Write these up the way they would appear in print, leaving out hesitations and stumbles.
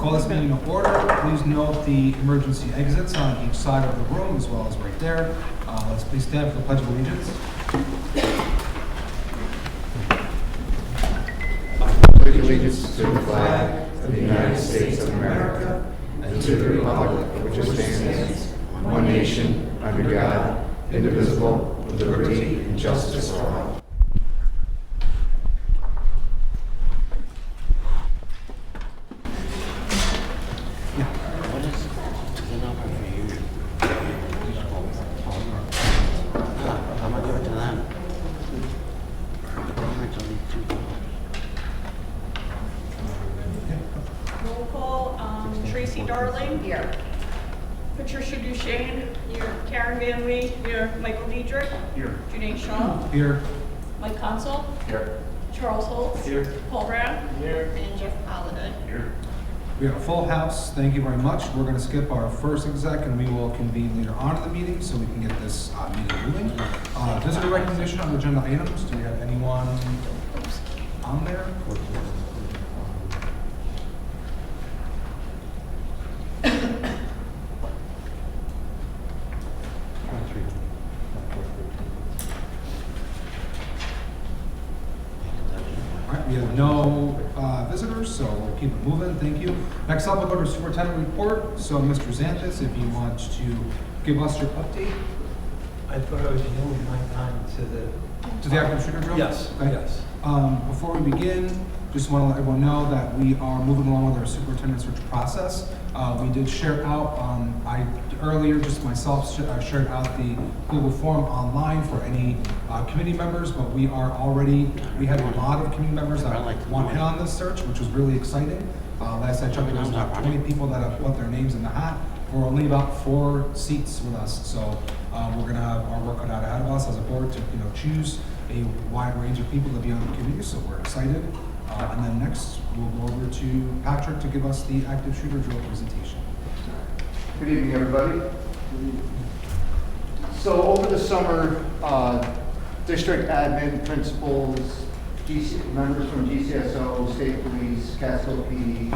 Call this meeting to order. Please note the emergency exits on each side of the room as well as right there. Let's please stand for the Pledge of Allegiance. I pledge allegiance to the flag of the United States of America and to the republic for which it stands, one nation, under God, indivisible, with liberty and justice for all. Here. Patricia Duchesne. Here. Karen Van Lee. Here. Michael Diedrich. Here. Janae Shaw. Here. Mike Consul. Here. Charles Holtz. Here. Paul Brown. Here. And Jeff Holiday. Here. We have a full house. Thank you very much. We're going to skip our first exec and we will convene later on in the meeting so we can get this meeting moving. Visitor recognition on agenda items. Do we have anyone on there? We have no visitors, so we'll keep it moving. Thank you. Next up, we'll go to superintendent report. So, Mr. Xanthis, if you want to give us your update. I thought I was yielding my time to the active shooter drill? Yes. Okay. Yes. Before we begin, just want to let everyone know that we are moving along with our superintendent search process. We did share out, earlier, just myself shared out the Google form online for any committee members, but we had a lot of committee members that want in on this search, which was really exciting. Last I checked, there was about 20 people that have put their names in the hat. We're only about 4 seats with us, so we're gonna have our work cut out ahead of us as a board to choose a wide range of people to be on the committee, so we're excited. And then next, we'll go over to Patrick to give us the active shooter drill presentation. Good evening, everybody. So over the summer, district admin, principals, members from GCSO, state police, Catskill PD,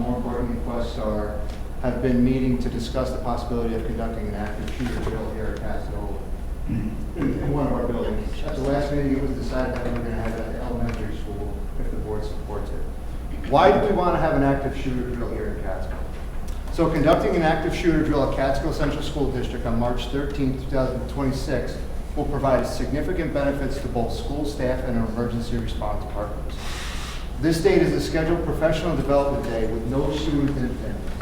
more importantly, Questar, have been meeting to discuss the possibility of conducting an active shooter drill here at Catskill in one of our buildings. At the last meeting, it was decided that we were going to have it at the elementary school if the board supports it. Why do we want to have an active shooter drill here in Catskill? So conducting an active shooter drill at Catskill Central School District on March 13, 2026 will provide significant benefits to both school staff and our emergency response partners. This date is a scheduled professional development day with no students in attendance,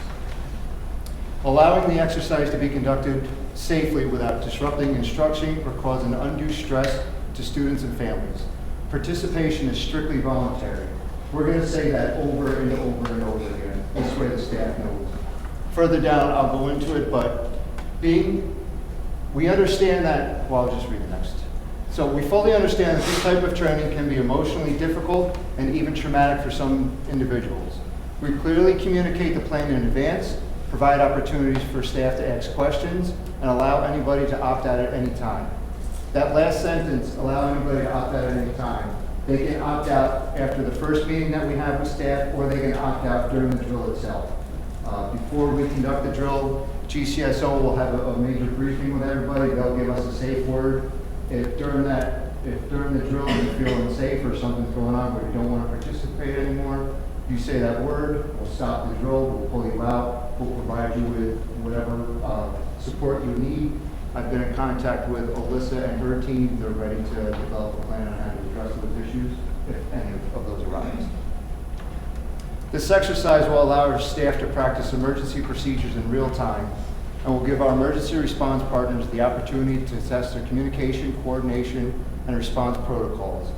allowing the exercise to be conducted safely without disrupting instruction or causing undue stress to students and families. Participation is strictly voluntary. We're going to say that over and over and over again. This way the staff knows. Further down, I'll go into it, but we understand that, well, I'll just read the next. So we fully understand that this type of training can be emotionally difficult and even traumatic for some individuals. We clearly communicate the plan in advance, provide opportunities for staff to ask questions, and allow anybody to opt out at any time. That last sentence, allow anybody to opt out at any time. They can opt out after the first meeting that we have with staff, or they can opt out during the drill itself. Before we conduct the drill, GCSO will have a major briefing with everybody. They'll give us a safe word. If during the drill you feel unsafe or something's going on where you don't want to participate anymore, you say that word, we'll stop the drill, we'll pull you out, we'll provide you with whatever support you need. I've been in contact with Alyssa and her team. They're ready to develop a plan on how to address those issues if any of those arise. This exercise will allow our staff to practice emergency procedures in real time and will give our emergency response partners the opportunity to test their communication, coordination, and response protocols.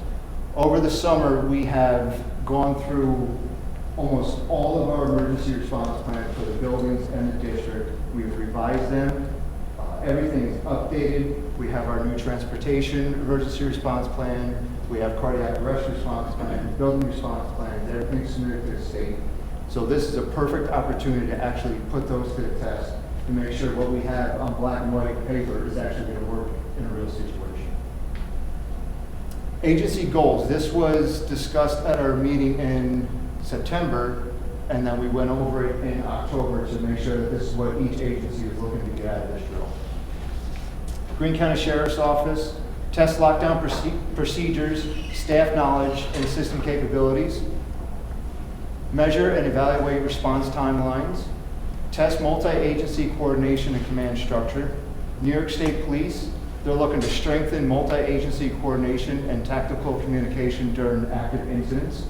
Over the summer, we have gone through almost all of our emergency response plans for the buildings and the district. We've revised them. Everything is updated. We have our new transportation emergency response plan. We have cardiac arrest response plan, building response plans. Everything's submitted to the state. So this is a perfect opportunity to actually put those to the test to make sure what we have on black and white paper is actually going to work in a real situation. Agency goals. This was discussed at our meeting in September, and then we went over it in October to make sure that this is what each agency is looking to get out of this drill. Greene County Sheriff's Office, test lockdown procedures, staff knowledge, and system capabilities. Measure and evaluate response timelines. Test multi-agency coordination and command structure. New York State Police, they're looking to strengthen multi-agency coordination and tactical communication during active incidents.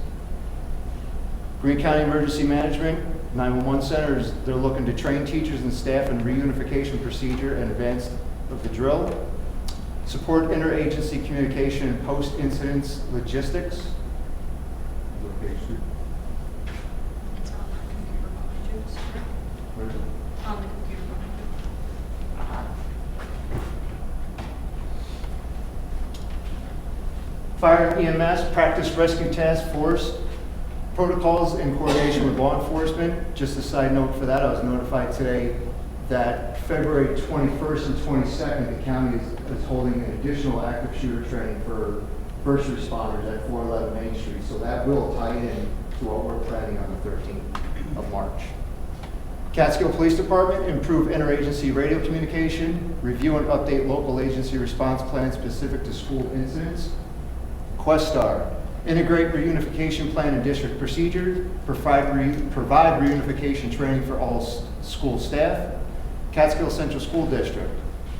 Greene County Emergency Management, 911 centers, they're looking to train teachers and staff in reunification procedure in advance of the drill. Support interagency communication and post-incidents logistics. It's on the computer behind you, sir. Where is it? On the computer behind you. Fire and EMS, practice rescue task force, protocols in coordination with law enforcement. Just a side note for that, I was notified today that February 21st and 22nd, the county is holding an additional active shooter training for first responders at 411 Main Street. So that will tie in to what we're planning on the 13th of March. Catskill Police Department, improve interagency radio communication, review and update local agency response plans specific to school incidents. Questar, integrate reunification plan and district procedure, provide reunification training for all school staff. Catskill Central School District,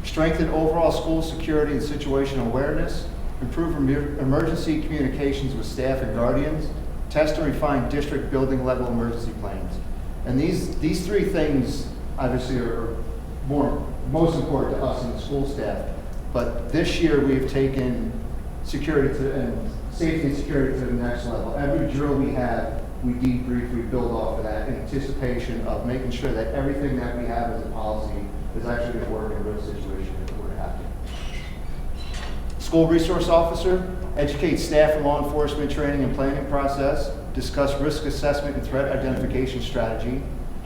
strengthen overall school security and situational awareness, improve emergency communications with staff and guardians, test and refine district building level emergency plans. And these three things obviously are most important to us and the school staff. But this year we've taken security and safety and security to the next level. Every drill we have, we debrief, we build off of that in anticipation of making sure that everything that we have as a policy is actually going to work in a real situation if it were to happen. School resource officer, educate staff and law enforcement training and planning process, discuss risk assessment and threat identification strategy.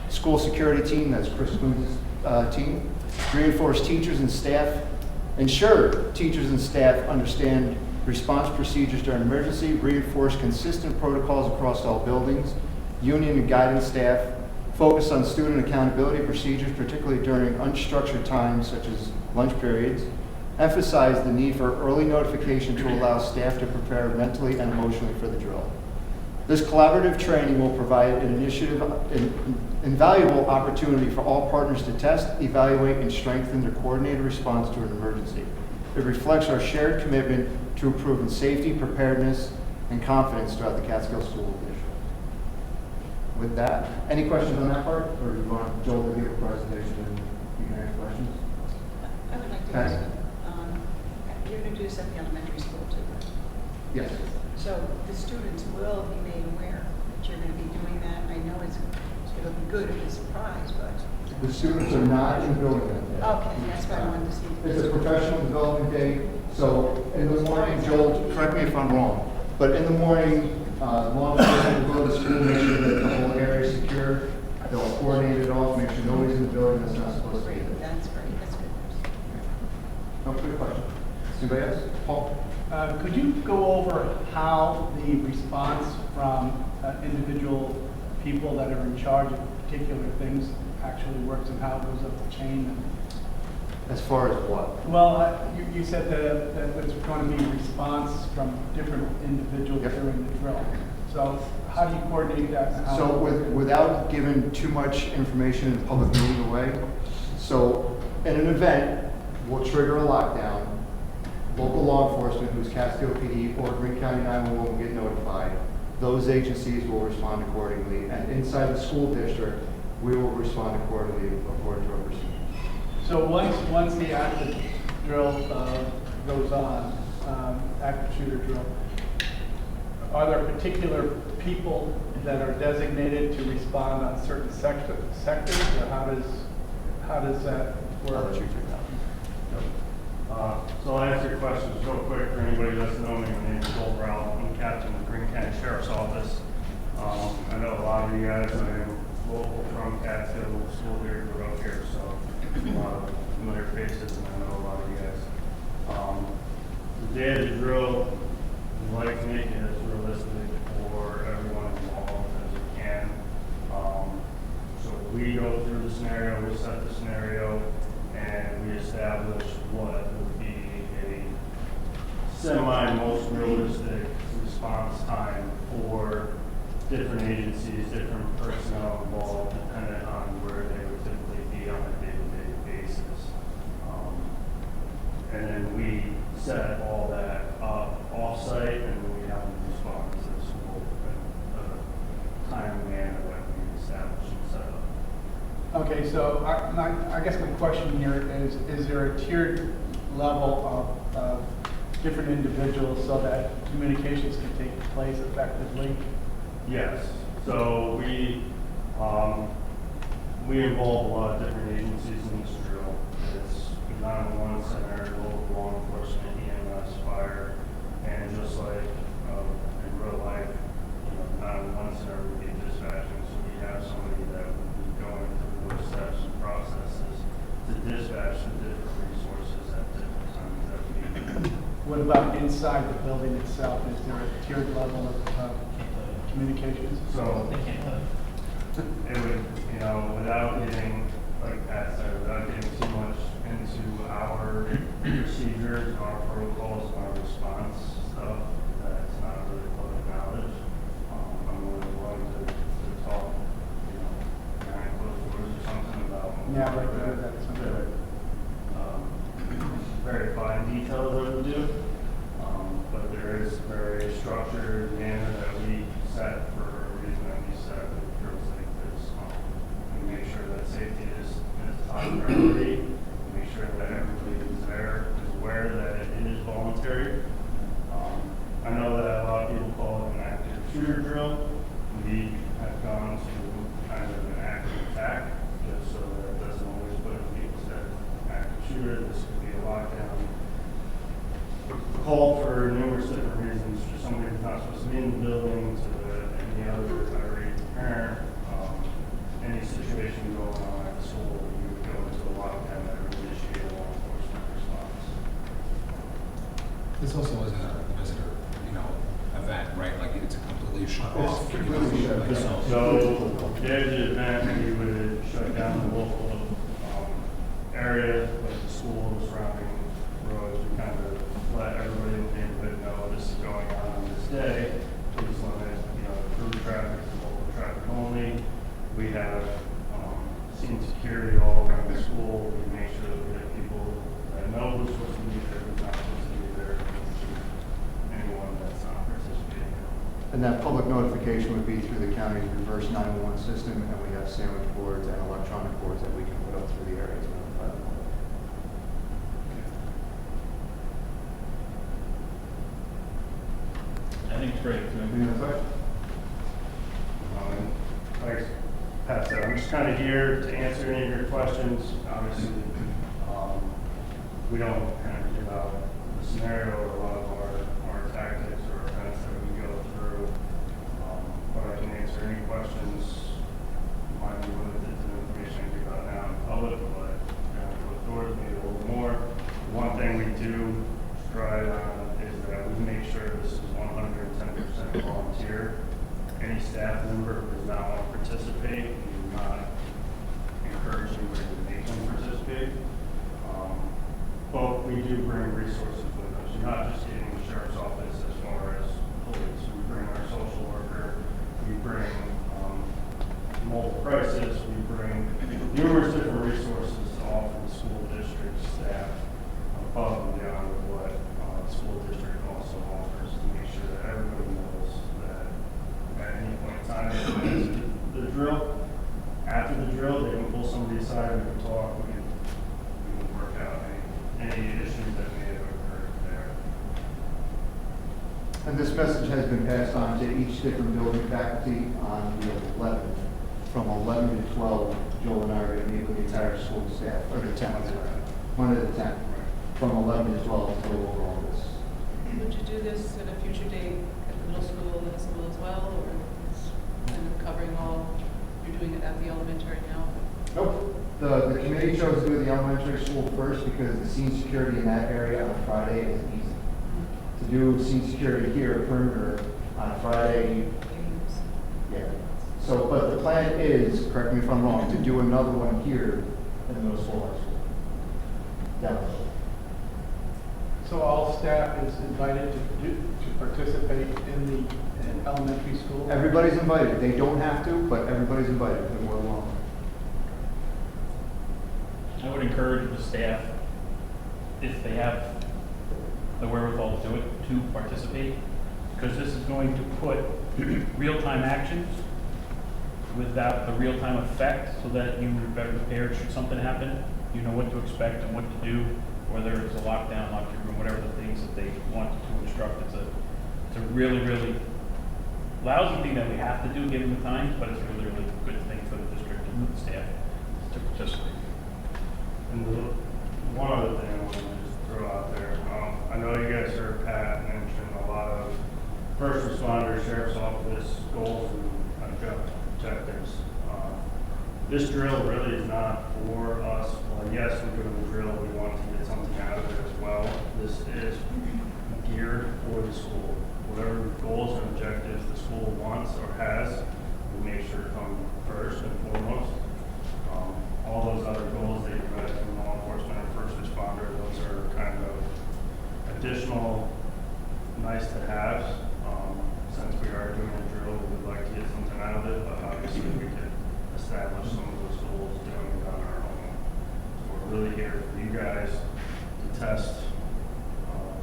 School security team, that's Chris Boone's team, reinforce teachers and staff, ensure teachers and staff understand response procedures during emergency, reinforce consistent protocols across all buildings, union and guidance staff, focus on student accountability procedures, particularly during unstructured times such as lunch periods, emphasize the need for early notification to allow staff to prepare mentally and emotionally for the drill. This collaborative training will provide an invaluable opportunity for all partners to test, evaluate, and strengthen their coordinated response to an emergency. It reflects our shared commitment to improving safety, preparedness, and confidence throughout the Catskill School District. With that, any questions on that part? Or do you want Joel to give a presentation and you can ask questions? I would like to Okay. ask, you're going to do this at the elementary school too, right? Yes. So the students will be made aware that you're going to be doing that. I know it'll be good if it's a surprise, but. The students are not in the building that day. Okay, that's what I wanted to see. It's a professional development day, so in the morning, Joel, correct me if I'm wrong, but in the morning, law enforcement will go to the school, make sure that the whole area is secure. They'll coordinate it off, make sure nobody's in the building that's not supposed to be Great, there. that's great, that's good. No, good question. Anybody else? Paul? Could you go over how the response from individual people that are in charge of particular things actually works and how it goes up the chain? As far as what? Well, you said that there's going to be a response from different individuals Yep. during the drill. So how do you coordinate that? And how- So without giving too much information in public meeting away, so in an event, we'll trigger a lockdown. Local law enforcement, who's Catskill PD or Greene County 911, will get notified. Those agencies will respond accordingly. And inside the school district, we will respond accordingly according to our procedures. So once the active drill goes on, active shooter drill, are there particular people that are designated to respond on certain sectors, or how does that I'll work? let you take that. So I'll answer your questions real quick for anybody who doesn't know me. My name is Joel Brown. I'm captain of the Greene County Sheriff's Office. I know a lot of you guys. I am local from Catskill, school here, grew up here, so a lot of familiar faces, and I know a lot of you guys. The day of the drill, we like to make it as realistic for everyone involved as we can. we go through the scenario, we set the scenario, and we establish what would be a most realistic response time for different agencies, different personnel involved, depending on where they would typically be on a day-to-day basis. And then we set all that up off-site, and then we have them respond to the school in a timely manner that we establish and set up. Okay, so I guess my question here is there a tiered level of different individuals so that communications can take place effectively? Yes, so we involve a lot of different agencies in this drill. It's 911 center, local law enforcement, EMS, fire, and just like in real life, 911 center would be dispatching, so we have somebody that would be going through those steps and processes to dispatch the different resources at different times that we need. What about inside the building itself? Is there a tiered level of communications? So it would, without getting, like Pat said, without getting too much into our procedures, our protocols, our response stuff, that's not really public knowledge. I'm really willing to talk, behind closed doors or something about. Yeah, I'd like to hear that sometime. Very fine details that we do, but there is very structured manner that we set for a reason that we set with drills like this. We make sure that safety is top priority. We make sure that everybody who's there is aware that it is voluntary. I know that a lot of people call it an active shooter drill. We have gone to kind of an active attack, just so that it doesn't always put in people's head active shooter. This could be a lockdown. Called for numerous different reasons, just somebody who's not supposed to be in the building, to any other irate parent, any situation going on at the school, you would go into a lockdown that would initiate a law enforcement response. This also isn't a visitor, event, right? Like it's a completely shut off. completely shut Like, down. So, day of the event, we would shut down the local area, like the school, the surrounding roads. We kind of let everybody in the neighborhood know this is going on this day. Please limit, through traffic to local traffic only. We have scene security all around the school. We make sure that we have people that know who's supposed to be there, who's not supposed to be there, and anyone that's not participating. And that public notification would be through the county's reverse 911 system, and we have sandwich boards and electronic boards that we can put up through the area to notify the public. I think it's great. Any other questions? Like Pat said, I'm just kind of here to answer any of your questions. Obviously, we don't kind of give out the scenario or a lot of our tactics or events that we go through. But I can answer any questions. Might be limited to the information I give out now in public, but with doors maybe a little more. One thing we do strive on is that we make sure this is 110% volunteer. Any staff member who does not want to participate, we do not encourage anybody to make them participate. But we do bring resources with us. You're not just getting the sheriff's office as far as police. We bring our social worker. We bring multiple crisis. We bring numerous different resources to offer the school district staff above and beyond what the school district also offers to make sure that everybody knows that at any point in time, the drill, after the drill, they can pull somebody aside, we can talk, we can work out any issues that may have occurred there. And this message has been passed on to each different building faculty on the 11th. From 11 to 12, Joel and I are going to meet with the entire school staff, or the 10th, Monday the 10th, from 11 to 12 to go over all this. Would you do this at a future date at the middle school and the school as well, or it's kind of covering all, you're doing it at the elementary now? Nope. The committee chose to do the elementary school first because the scene security in that area on Friday is easy. To do scene security here at perimeter on Friday, yeah. So, but the plan is, correct me if I'm wrong, to do another one here in the middle school, high school. Down the road. So all staff is invited to participate in elementary school? Everybody's invited. They don't have to, but everybody's invited. They're more than welcome. I would encourage the staff, if they have the wherewithal to do it, to participate, because this is going to put real-time actions without the real-time effect, so that you are better prepared should something happen. You know what to expect and what to do, whether it's a lockdown, lock your room, whatever the things that they want to instruct. It's a really, really lousy thing that we have to do given the times, but it's a really, really good thing for the district and the staff to participate. And one other thing I want to just throw out there, I know you guys heard Pat mention a lot of first responders, sheriff's office goals and objectives. This drill really is not for us. Well, yes, we're doing the drill. We want to get something out of it as well. This is geared for the school. Whatever goals and objectives the school wants or has, we make sure to come first and foremost. All those other goals that you read from law enforcement and first responder, those are kind of additional nice to haves. Since we are doing a drill, we would like to get something out of it, but obviously we could establish some of those goals doing it on our own. So we're really here for you guys to test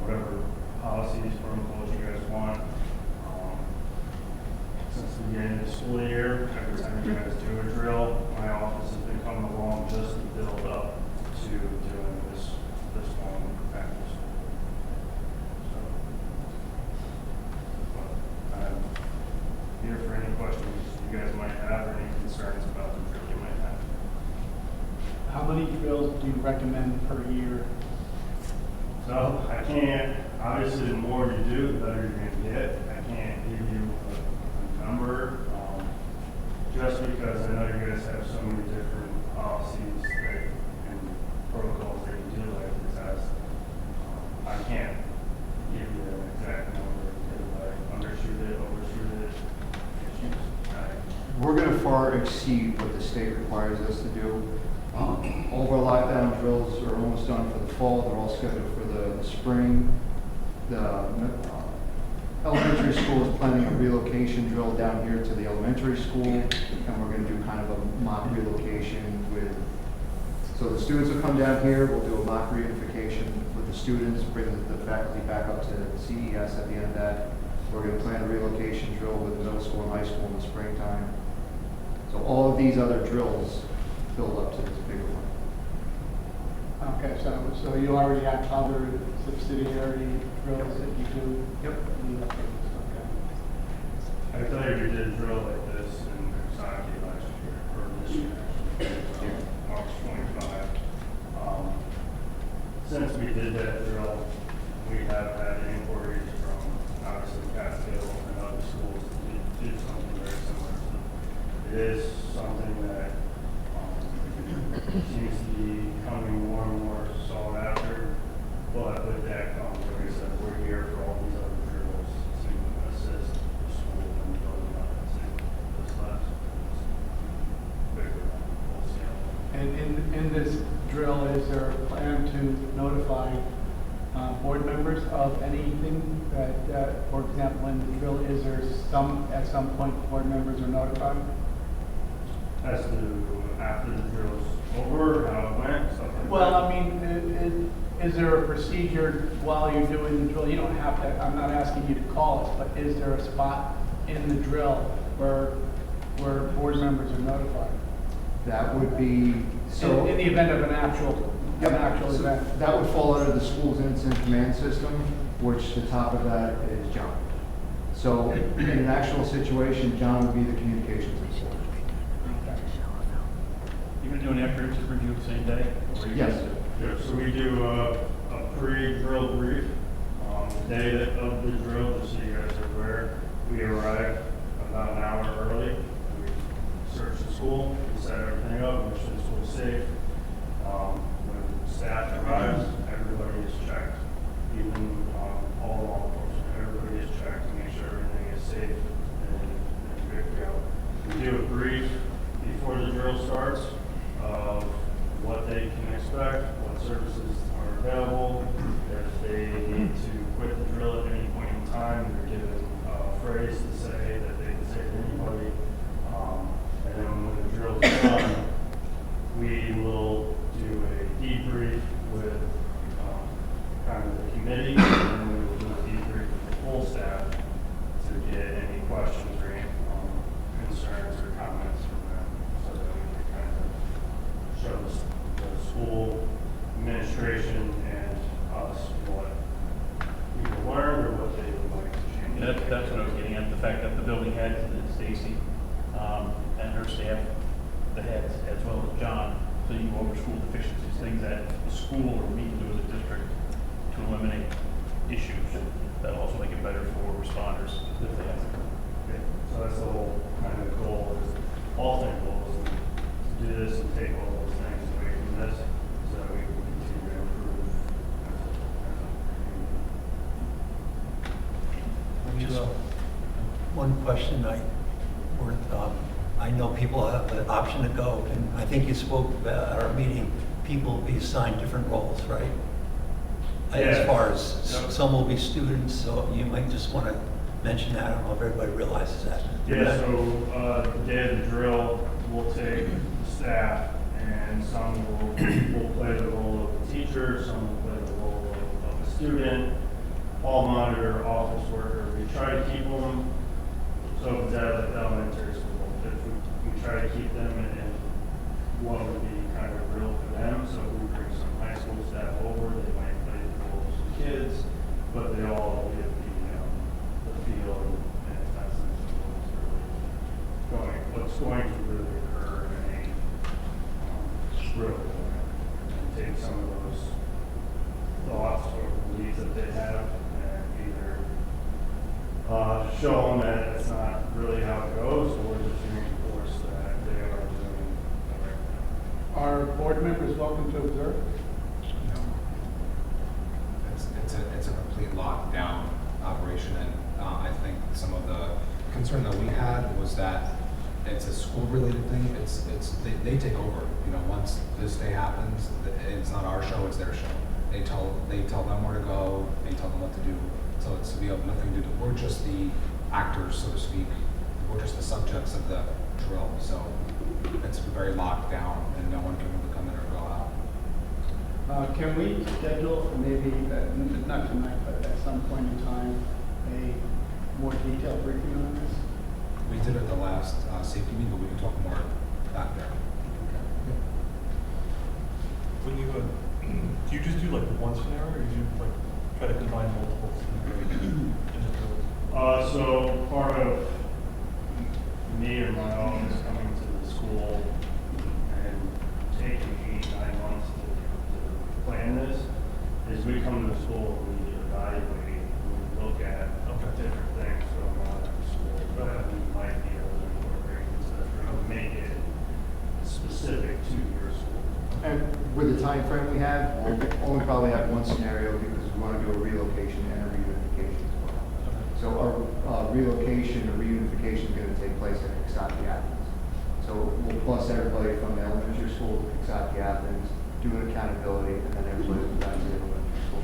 whatever policies, protocols you guys want. Since the beginning of the school year, every time you guys do a drill, my office has been coming along just to build up to doing this one after school. So, but I'm here for any questions you guys might have or any concerns about the drill you might have. How many drills do you recommend per year? So I can't, obviously the more you do, the better you're gonna get. I can't give you a number, just because I know you guys have so many different policies that, and protocols that you do like to test. I can't give you an exact number because I undershoot it, overshoot it. We're going to far exceed what the state requires us to do. All of our lockdown drills are almost done for the fall. They're all scheduled for the spring. The elementary school is planning a relocation drill down here to the elementary school, and we're going to do kind of a mock relocation with, so the students will come down here, we'll do a mock reunification with the students, bring the faculty back up to CES at the end of that. We're going to plan a relocation drill with the middle school and high school in the springtime. So all of these other drills build up to this bigger one. Okay, so you already have other subsidiary drills that you do? Yep. Okay. I can tell you we did a drill like this in Kentucky last year, or this year, March 25. Since we did that drill, we have had inquiries from obviously Catskill and other schools that did something very similar. So it is something that seems to be becoming more and more sought after. But with that comes, like I said, we're here for all these other drills to assist the school in building up this last bigger full scale. And in this drill, is there a plan to notify board members of anything that, for example, in the drill, is there at some point board members are notified? As to after the drill's over, how it went, stuff like that. Well, I mean, is there a procedure while you're doing the drill? You don't have to, I'm not asking you to call it, but is there a spot in the drill where board members are notified? That would be, so. In the event of an actual Yep. so event. That would fall under the school's incident command system, which the top of that is John. So in an actual situation, John would be the communications consultant. You gonna do an after-incident review the same day? Or you Yes. gonna- Yeah, so we do a pre-drill brief, the day of the drill, just so you guys are aware. We arrive about an hour early. We search the school, we set everything up, make sure the school's safe. When staff arrives, everybody is checked, even all law enforcement. Everybody is checked to make sure everything is safe and good to go. We do a drill starts, of what they can expect, what services are available. If they need to quit the drill at any point in time, they're given a phrase to say that they can say to anybody. And then when the drill's done, we will do a debrief with kind of the committee, and then we will do a debrief with the full staff to get any questions or any concerns or comments from them, so that we can kind of show the school administration and us what people learned or what they would like to change. That's what I was getting at, the fact that the building head, Stacy, and her staff, the heads, as well as John, so you go over school deficiencies, things that the school or we can do as a district to eliminate issues. That'll also make it better for responders if they have to. Okay, so that's the whole kind of goal, is ultimate goal is to do this and take all those things away from this, so that we can continue to improve as a Just one question I know people have the option to go, and I think you spoke about at our meeting, people will be assigned different roles, right? As Yeah. far as, Yep. some will be students, so you might just want to mention that. I don't know if everybody realizes that. Yeah, so the day of the drill, we'll take the staff, and some will play the role of a teacher, some will play the role of a student, hall monitor, office worker. We try to keep them, so if it's at like elementary school, if we try to keep them in what would be kind of real for them. So if we bring some high school staff over, they might play the role of some kids, but they all get the feel and essence of what's going to really occur in a drill, and take some of those thoughts or beliefs that they have and either show them that it's not really how it goes, or just reinforce that they are doing the right thing. Are board members welcome to observe? No. It's a complete lockdown operation, and I think some of the concern that we had was that it's a school-related thing. They take over. Once this day happens, it's not our show; it's their show. They tell them where to go. They tell them what to do. So we have nothing to do. We're just the actors, so to speak. We're just the subjects of the drill. So it's very locked down, and no one can really come in or go out. Can we schedule maybe, not tonight, but at some point in time, a more detailed briefing on this? We did it at the last safety meeting, but we can talk more back there. When you do you just do like one scenario, or do you like try to combine multiple scenarios? So part of me or my office coming to the school and taking 8-9 months to plan this is we come to the school and we evaluate, we look at different things going on at the school that we might be able to incorporate into the drill, make it specific to your school. And with the time frame we have, we'll only probably have one scenario because we want to do a relocation and a reunification as well. So our relocation or reunification is going to take place at Catskill, Athens. So we'll bus everybody from the elementary school to Catskill, Athens, do an accountability, and then everybody will go back to the elementary school.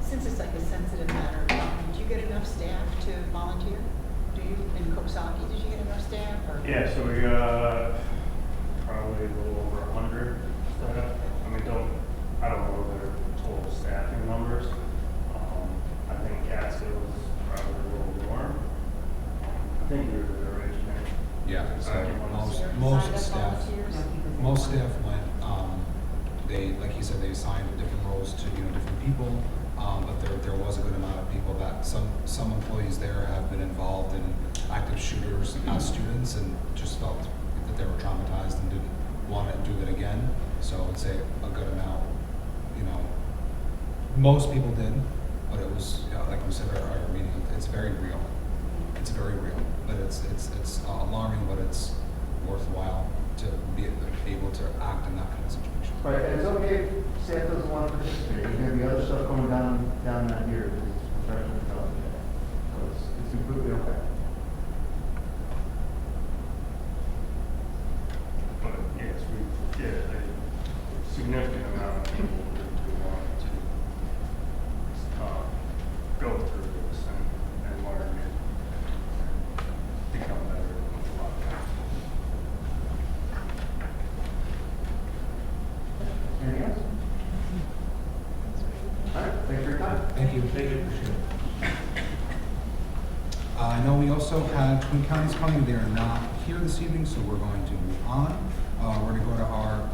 Since it's like a sensitive matter, did you get enough staff to volunteer? Do you, in Coxsackie, did you get enough staff? Or? Yeah, so we got probably a little over 100 staff. I don't know their total staffing numbers. I think Catskill is probably a little more. I think you're the original. Yeah, so Signed most up staff went, they, like you said, they assigned different roles to, different people. But there was a good amount of people that, some employees there have been involved in active shooters as students and just felt that they were traumatized and didn't want to do it again. So I would say a good amount, most people did, but it was, like we said at our meeting, it's very real. It's very real, but it's alarming, but it's worthwhile to be able to act in that kind of situation. Right, and it's okay if staff doesn't want to participate. There's going to be other stuff going down that here. It's professional development. So it's I know we also had Twin Counties coming. They are not here this evening, so we're going to move on. We're going to go to our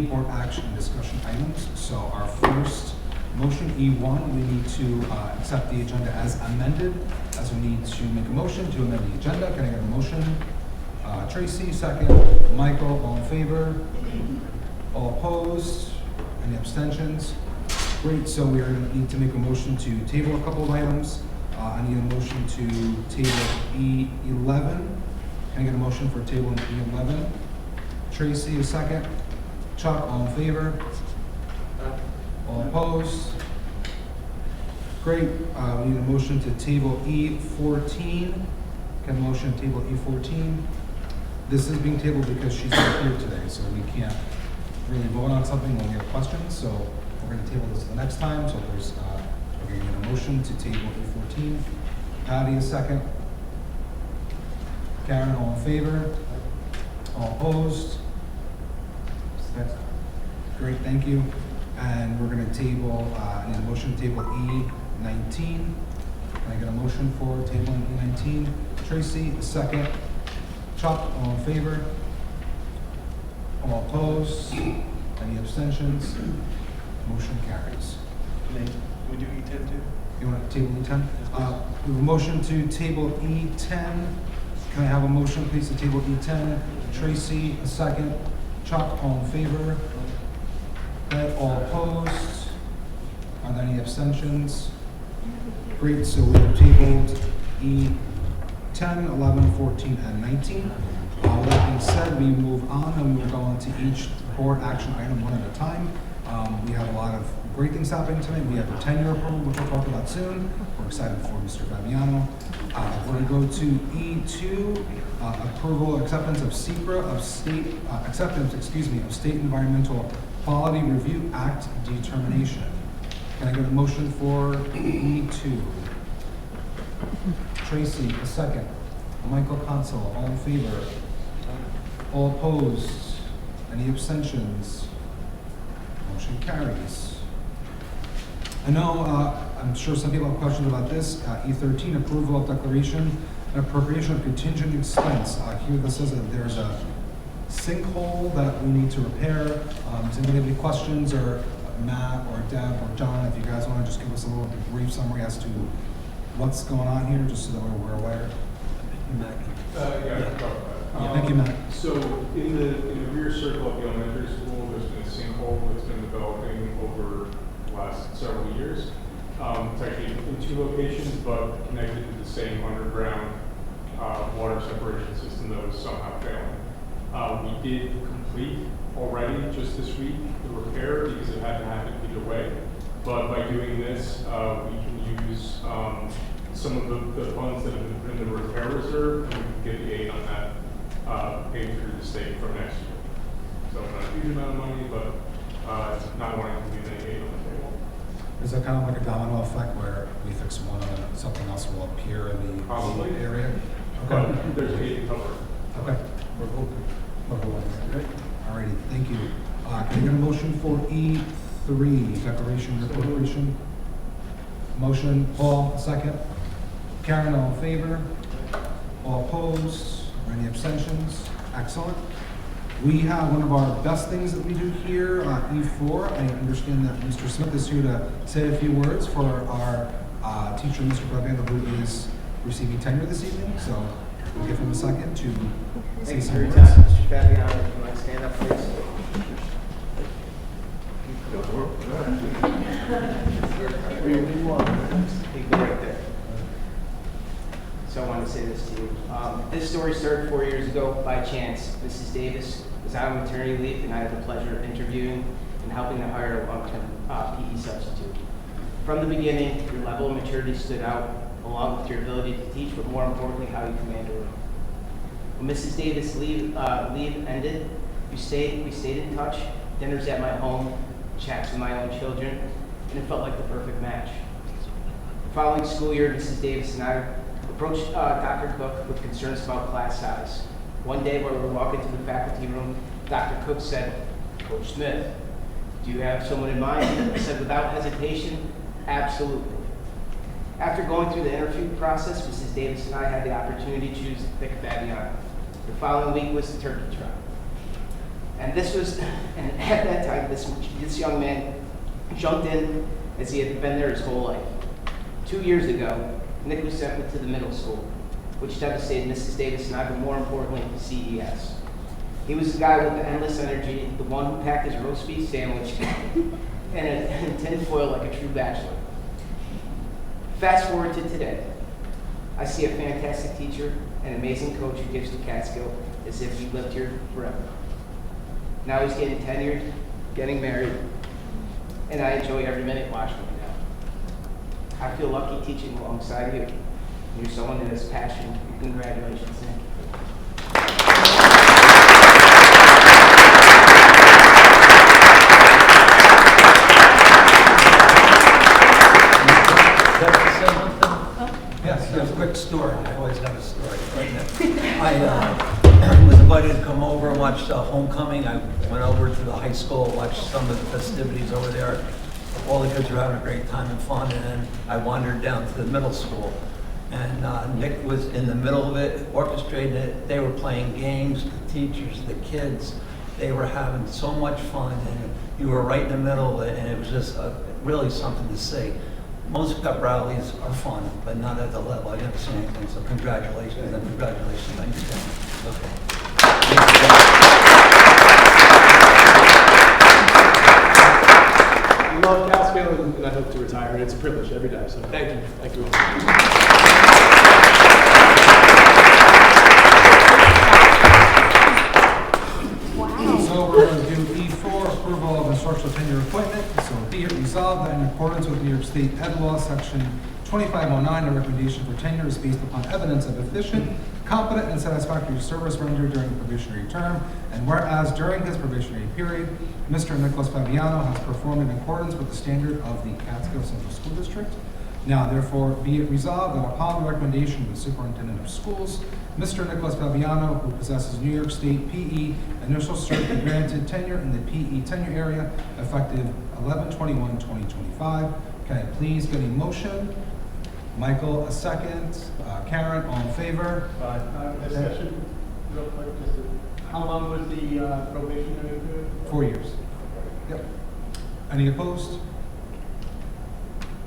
board action and discussion items. So our first motion, E1, we need to accept the agenda as amended, as we need to make a motion to amend the agenda. Can I get a motion? Tracy, second. Michael, all in favor? All opposed? Any abstentions? Great, so we are going to need to make a motion to table a couple of items. I need a motion to table E11. Can I get a motion for table E11? Tracy, a second. Chuck, all in favor? All opposed? Great, we need a motion to table E14. Can I motion to table E14? This is being tabled because she's not here today, so we can't really vote on something when we have questions, so we're going to table this the next time. So there's, we're going to get a motion to table E14. Patty, a second. Karen, all in favor? All opposed? That's great, thank you. And we're going to table, I need a motion to table E19. Can I get a motion for tabling E19? Tracy, a second. Chuck, all in favor? All opposed? Any abstentions? Motion carries. Can we do E10 too? You want to table E10? We have a motion to table E10. Can I have a motion, please, to table E10? Tracy, a second. Chuck, all in favor? Okay, all opposed? Are there any abstentions? Great, so we have tabled E10, 11, 14, and 19. With that being said, we move on and we'll go on to each board action item one at a time. We have a lot of great things happening tonight. We have a tenure approval, which we'll talk about soon. We're excited for Mr. Fabiano. We're going to go to E2, approval, acceptance of SECRA of state, of State Environmental Quality Review Act determination. Can I get a motion for E2? Tracy, a second. Michael Consul, all in favor? All opposed? Any abstentions? Motion carries. I know, I'm sure some people have questions about this. E13, approval of declaration and appropriation of contingent expense. Here this says that there's a sinkhole that we need to repair. Does anybody have any questions, or Matt or Deb or John, if you guys want to just give us a little brief summary as to what's going on here, just so that we're aware. Thank you, Matt. So in the rear circle of the elementary school, there's been a sinkhole that's been developing over the last several years. It's actually in two locations, but connected to the same underground water separation system that was somehow failing. We did complete already just this week the repair because it hadn't happened either way. But by doing this, we can use some of the funds that have been put in the repair reserve, and we can get the aid on that paid through the state for next year. So not a huge amount of money, but it's not wanting to leave any aid on the table. Is that kind of like a domino effect where we fix one and then something else will appear in the Probably. area? Okay. But there's aid to cover. Okay. Alrighty, thank you. Can I get a motion for E3, declaration and appropriation? Motion, Paul, second. Karen, all in favor? All opposed? Any abstentions? Excellent. We have one of our best things that we do here, E4. I understand that Mr. Smith is here to say a few words for our teacher, Mr. Fabiano, who is receiving tenure this evening. So we'll give him a second to say some words. Mr. Fabiano, if you might stand up, please. You go right there. So I want to say this to you. This story started 4 years ago by chance. Mrs. Davis was out on maternity leave, and I had the pleasure of interviewing and helping to hire a long-term PE substitute. From the beginning, your level of maturity stood out, along with your ability to teach, but more importantly, how you command a room. When Mrs. Davis' leave ended, we stayed in touch, dinners at my home, chats with my own children, and it felt like the perfect match. The following school year, Mrs. Davis and I approached Dr. Cook with concerns about class size. One day while we were walking to the faculty room, Dr. Cook said, "Coach Smith, do you have someone in mind?" I said without hesitation, "Absolutely." After going through the interview process, Mrs. Davis and I had the opportunity to choose Vic Fabiano. The following week was the turkey trot. And at that time, this young man jumped in as he had been there his whole life. 2 years ago, Nick was sent to the middle school, which devastated Mrs. Davis and I, but more importantly, CES. He was the guy with the endless energy, the one who packed his roast beef sandwich and a tin foil like a true bachelor. Fast forward to today. I see a fantastic teacher, an amazing coach who gives to Catskill as if he lived here forever. Now he's getting tenured, getting married, and I enjoy every minute watching him now. I feel lucky teaching alongside you. You're someone that has passion. Congratulations, Nick. Yes, Just a quick story. I always have a story. I was invited to come over and watch homecoming. I went over to the high school, watched some of the festivities over there. All the kids were having a great time and fun, and then I wandered down to the middle school. And Nick was in the middle of it, orchestrating it. They were playing games, the teachers, the kids. They were having so much fun, and you were right in the middle of it, and it was just really something to see. Most pep rallies are fun, but not at the level I've never seen anything. So congratulations, and congratulations. Thank you. Okay. I love Catskill, and I hope to retire. And it's a privilege every day. So thank you. Thank you. So we're going to do E4, approval of instructional tenure appointment. So be it resolved that in accordance with New York State Ed Law, Section 2509, a recommendation for tenure is based upon evidence of efficient, competent, and satisfactory service rendered during the probationary term. And whereas during his probationary period, Mr. Nicholas Fabiano has performed in accordance with the standard of the Catskill Central School District. Now, therefore, be it resolved that upon the recommendation of the Superintendent of Schools, Mr. Nicholas Fabiano, who possesses New York State PE initial cert, be granted tenure in the PE tenure area effective 11/21/2025. Can I please get a motion? Michael, a second. Karen, all in favor? Discussion, real quick, how long was the probationary period? 4 years. Yep. Any opposed?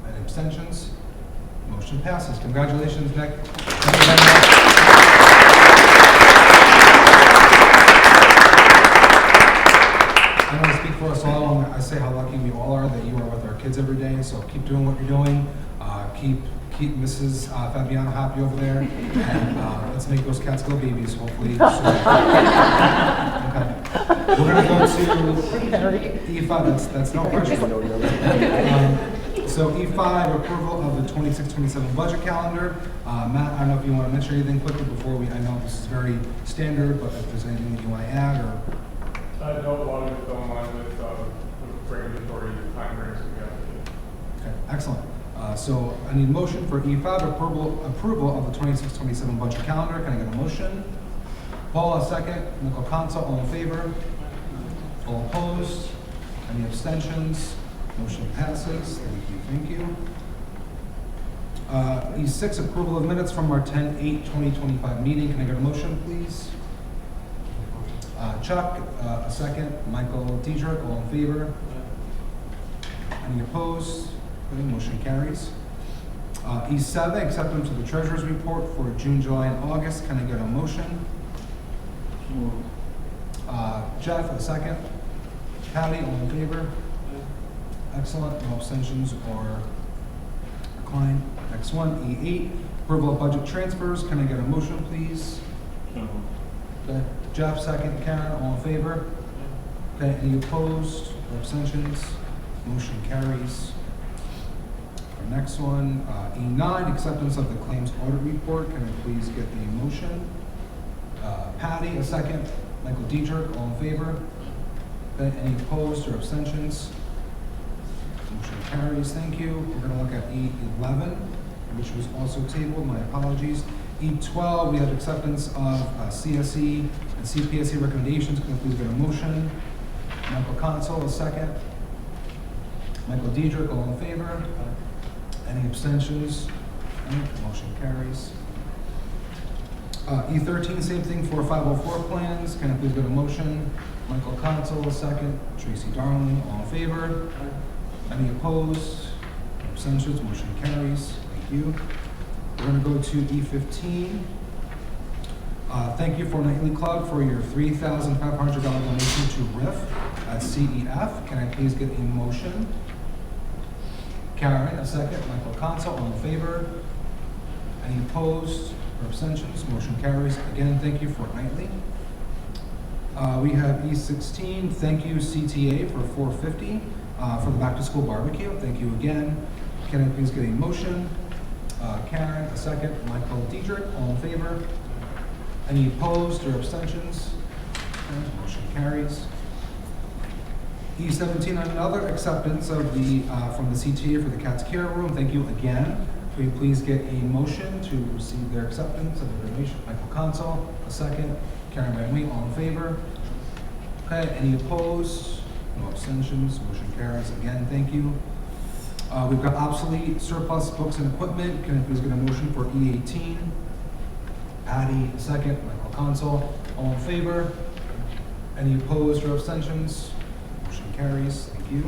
Any abstentions? Motion passes. Congratulations, Nick. Thank you very much. I want to speak for us all, and I say how lucky we all are that you are with our kids every day. So keep doing what you're doing. Keep Mrs. Fabiano happy over there, and let's make those Catskill babies hopefully soon. Okay. We're gonna go to E5. That's no pressure. So E5, approval of the 26-27 budget calendar. Matt, I don't know if you want to mention anything quickly before I know this is very standard, but if there's anything that you want to add or. No, a lot of it fell in line with regulatory time frames that we have to do. Okay, excellent. So I need a motion for E5, approval of the 26-27 budget calendar. Can I get a motion? Paul, a second. Nicole Conso, all in favor? All opposed? Any abstentions? Motion passes. Thank you. E6, approval of minutes from our 10/8/2025 meeting. Can I get a motion, please? Chuck, a second. Michael Diedrich, all in favor? Any opposed? Okay, motion carries. E7, acceptance of the treasurer's report for June, July, and August. Can I get a motion? Jeff, a second. Patty, all in favor? Excellent. No abstentions or decline. Next one, E8, approval of budget transfers. Can I get a motion, please? Okay. Jeff, second. Karen, all in favor? Okay. Any opposed or abstentions? Motion carries. Our next one, E9, acceptance of the claims audit report. Can I please get the motion? Patty, a second. Michael Diedrich, all in favor? Okay. Any opposed or abstentions? Motion carries. Thank you. We're going to look at E11, which was also tabled. My apologies. E12, we have acceptance of CSE and CPSE recommendations. Can I please get a motion? Michael Conso, a second. Michael Diedrich, all in favor? Any abstentions? Motion carries. E13, same thing for 504 plans. Can I please get a motion? Michael Consul, a second. Tracy Darling, all in favor? Any opposed? Abstentions? Motion carries. Thank you. We're going to go to E15. Thank you for Nightly Club for your $3,500 donation to RIF at CEF. Can I please get a motion? Karen, a second. Michael Consul, all in favor? Any opposed or abstentions? Motion carries. Again, thank you for Nightly. We have E16. Thank you CTA for $450 for the back to school barbecue. Thank you again. Can I please get a motion? Karen, a second. Michael Diedrich, all in favor? Any opposed or abstentions? Okay, motion carries. E17, another acceptance of the from the CTA for the Catskill room. Thank you again. Will you please get a motion to receive their acceptance of the donation? Michael Consul, a second. Karen Van Wee, all in favor? Okay, any opposed? No abstentions. Motion carries. Again, thank you. We've got obsolete surplus books and equipment. Can I please get a motion for E18? Patty, a second. Michael Consul, all in favor? Any opposed or abstentions? Motion carries. Thank you.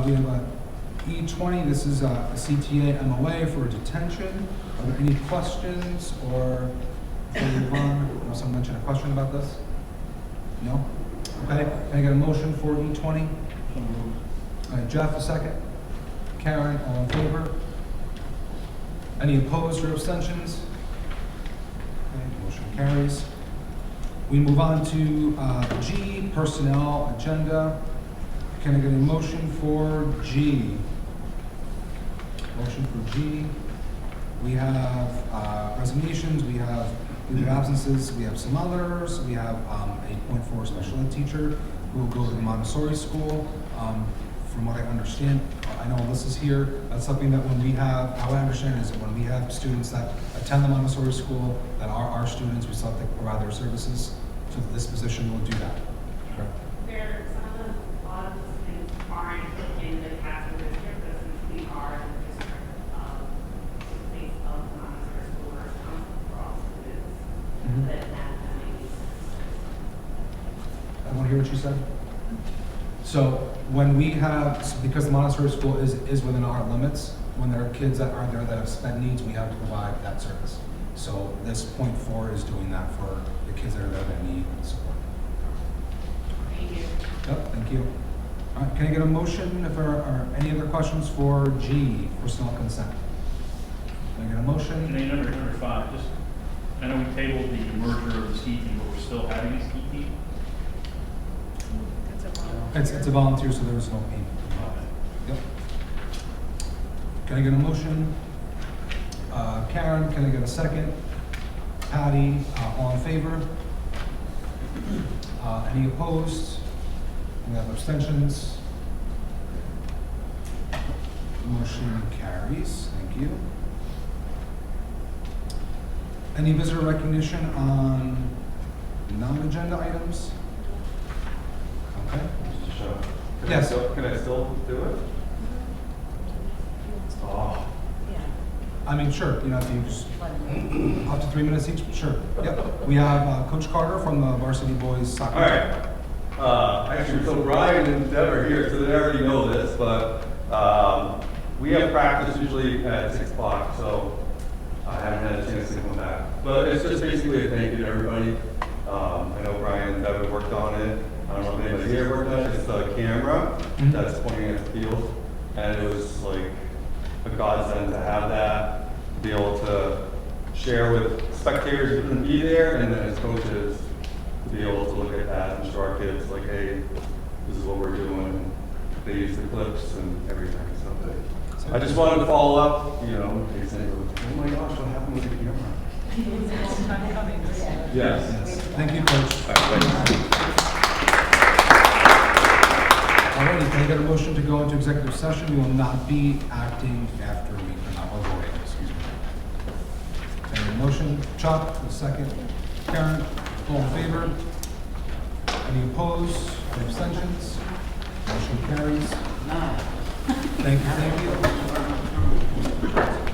We have E20. This is a CTA MOA for detention. Are there any questions or before we move on? Someone mention a question about this? No? Okay. Can I get a motion for E20? All right, Jeff, a second. Karen, all in favor? Any opposed or abstentions? Okay, motion carries. We move on to G, personnel agenda. Can I get a motion for G? Motion for G. We have resignations, we have leave of absences, we have some others, we have a .4 special ed teacher who will go to the Montessori school. From what I understand, I know Alyssa's here. That's something that when we have, how I understand is that when we have students that attend the Montessori school that are our students, we still have to provide their services. So this position will do that. Correct. There, some of the, a lot of the students aren't in the Catskill district, but since we are in the district, based on the Montessori school, we're responsible for all students. That makes sense. I want to hear what you said. So when we have, because the Montessori school is within our limits, when there are kids that are there that have SPED needs, we have to provide that service. So this .4 is doing that for the kids that are there that need support. Thank you. Yep, thank you. All right, can I get a motion if there are any other questions for G, personal consent? Can I get a motion? And then number 5, just, I know we tabled the merger of the ski team, but we're still having a ski team. It's a volunteer, so there is no payment. Yep. Can I get a motion? Karen, can I get a second? Patty, all in favor? Any opposed? We have abstentions. Motion carries. Thank you. Any visitor recognition on non-agenda items? Okay. Yes. Can I still do it? Oh. I mean, sure, you know, if you just, up to 3 minutes each, sure. Yep. We have Coach Carter from the varsity boys soccer team. All right. Actually, so Brian and Deb are here, so they already know this, but we have practice usually at 6 o'clock, so I haven't had a chance to come back. But it's just basically a thank you to everybody. I know Brian and Deb have worked on it. I don't know if anybody here worked on it. It's a camera that's pointing at the field, and it was like a godsend to have that, to be able to share with spectators who couldn't be there, and then as coaches to be able to look at that and show our kids like, hey, this is what we're doing. They use the clips and everything. So I just wanted to follow up, you know, in case anyone, oh my gosh, what happened with the camera? Yes. Thank you, Coach. Alrighty, can I get a motion to go into executive session? We will not be acting after we come out of voting, excuse me. Can I get a motion? Chuck, a second. Karen, all in favor? Any opposed? Any abstentions? Motion carries. Thank you, thank you.